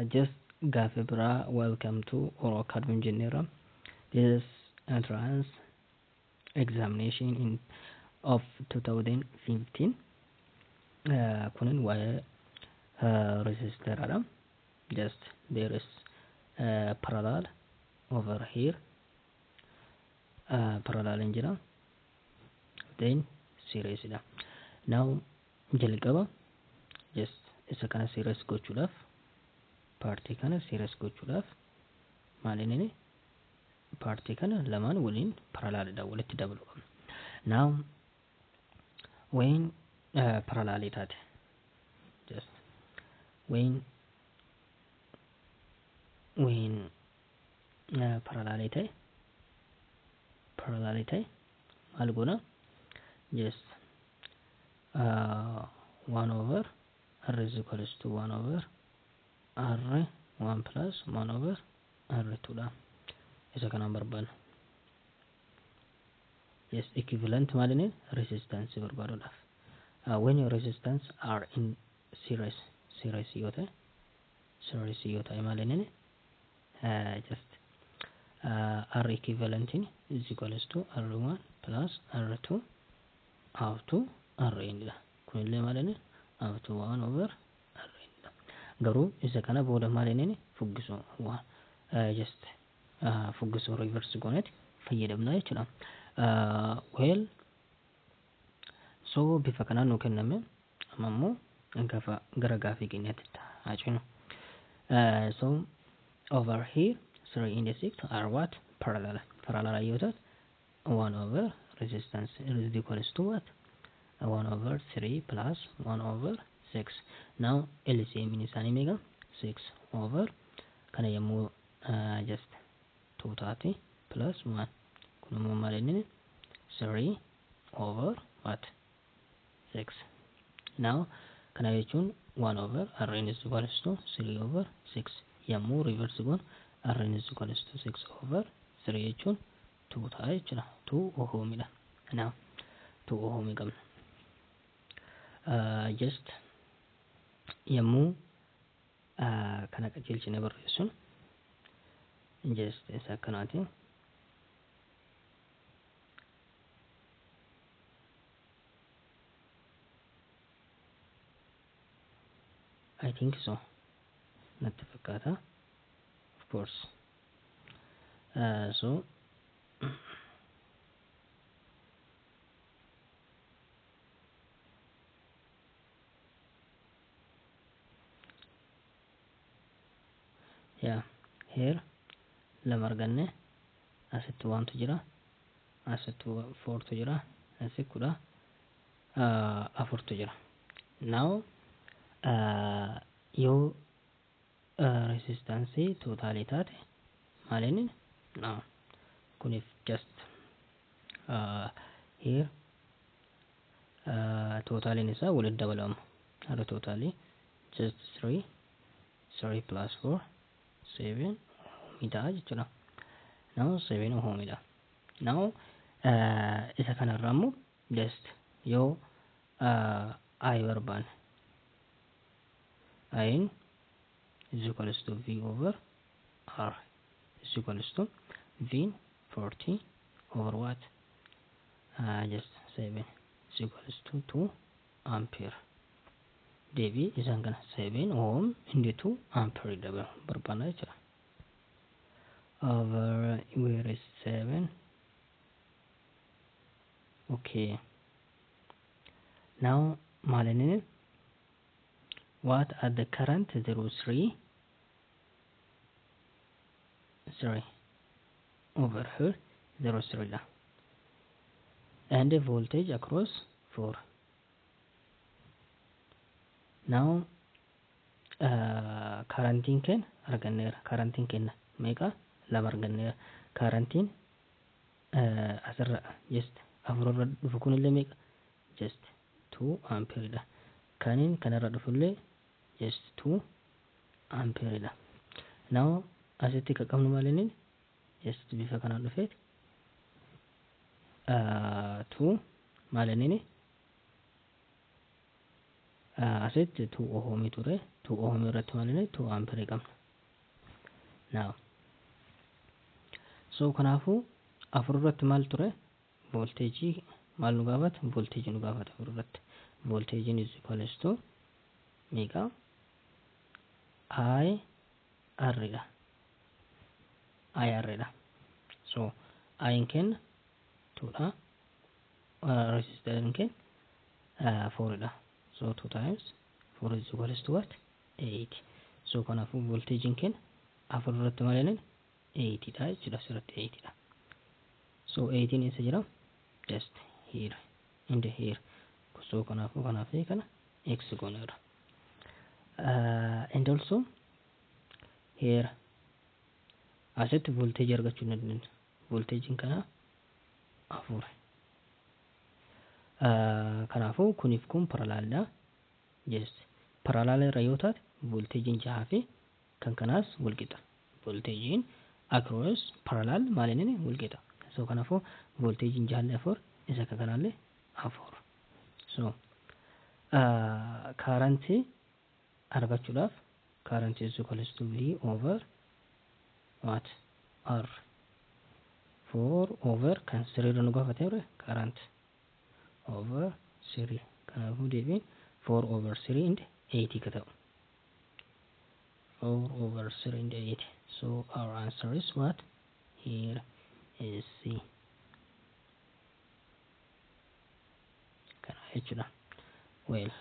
Just Gafibra, welcome to Oral Academy Engineer. This entrance examination of 2015. Kunin waa'ee resistor. Just there is parallel over here. Parallel in then series. Now jalqaba just isa kana series gochuudhaaf paartii kana series gochuudhaaf maalinni paartii kana lamaan waliin parallelidha walitti dabalu qabna. Now when parallelity just when parallelity maal goona just 1 over r is equals to 1 over r 1 plus 1 over r2 da isa kana barbaadna. Yes, equivalent malini resistance barbaadudhaaf. When your resistance are in series yoo ta'e malini just r equivalent is equals to r1 plus r2 up to rn da. Kunillee malini up to 1 over rn da. Garuu isa kana booda malini fuggisu just fuggisu reverse gooneeti fayyadamna jechuudha. Well, so bifa kanaan nu kenname amma immoo gara gaafii keenyaatti haa ceenu. So over here 3 in the 6 are what? Parallel yoo ta'u 1 over resistance is equals to what? 1 over 3 plus 1 over 6. Now LCM in isaanii meeqa? 6 over kana yommuu just 230 plus 1 kun immoo maal inni 3 over what? 6. Now kana jechuun 1 over rn is equals to 3 over 6 yommuu reverse goon rn is equals to 6 over 3 jechuun 2 ta'a jechuudha. 2 ohmidha. Now 2 ohm qabna. Just yommuu kana qajeelchine barreessuun just isa akkanaati. I think so. Natti fakkaata. Of course. So yeah, here lama arganne asitti waantu jira, asitti 4tu jira, asitti 4tu jira. Now yoo resistance totally taate maalini now kunif just here totalin isaa walitti dabalamu ara totally just 3 plus 4 7 ohmidha jechuudha. Now 7 ohmidha. Now isa kanarraa immoo just yoo I barbaanne I is equals to V over R is equals to V 40 over what? Just 7 is equals to 2 ampere. Devi is angana 7 ohm into 2 ampere double barbaanna jechuudha. Over where is 7? Okay. Now malini what at the current 3 over here 3 da, and the voltage across 4. Now currentin ken arganneera. Currentin kenna meeqa? Lama arganneera. Currentin asirra just afurarra dhufu kunillee meeqa? Just 2 ampere da. Kanin kanarra dhufullee just 2 ampere da. Now asitti ka qabnu maalini just bifa kanaan dhufeet 2 maalini asitti 2 ohm ture 2 ohm irratti maal 2 ampere qabna. Now so kanaafu afur irratti maal ture voltage maal nu gaafata voltage nu gaafata afur irratti voltage is equals to meeqa I R dha I R dha. So I kenna 2 dha resistor kenna 4 dha. So 2 times 4 is equals to what 8. So kanaafu voltage kenna afur irratti maal 8 dha jechuudha asirratti 8 dha. So 18 isa jira just here and here. So kanaafu kana x goneera. And also here asitti voltage argachuu dandeenya. Voltage kana afur. Kanaafu kuniif kun parallel dha. Yes parallel irra yoo taate voltage 6 fi kan kanaas wal qixa. Voltage across parallel maalinni wal qixa. So kanaafu voltage 6 4 isa kanallee 4. So current argachuudhaaf current is equals to V over what R 4 over kan 3 irra nu gaafate current over 3 kanaafu deebiin 4 over 3 and 80 ka ta'u 4 over 3 and 80. So our answer is what here is C. Kana jechuudha. Well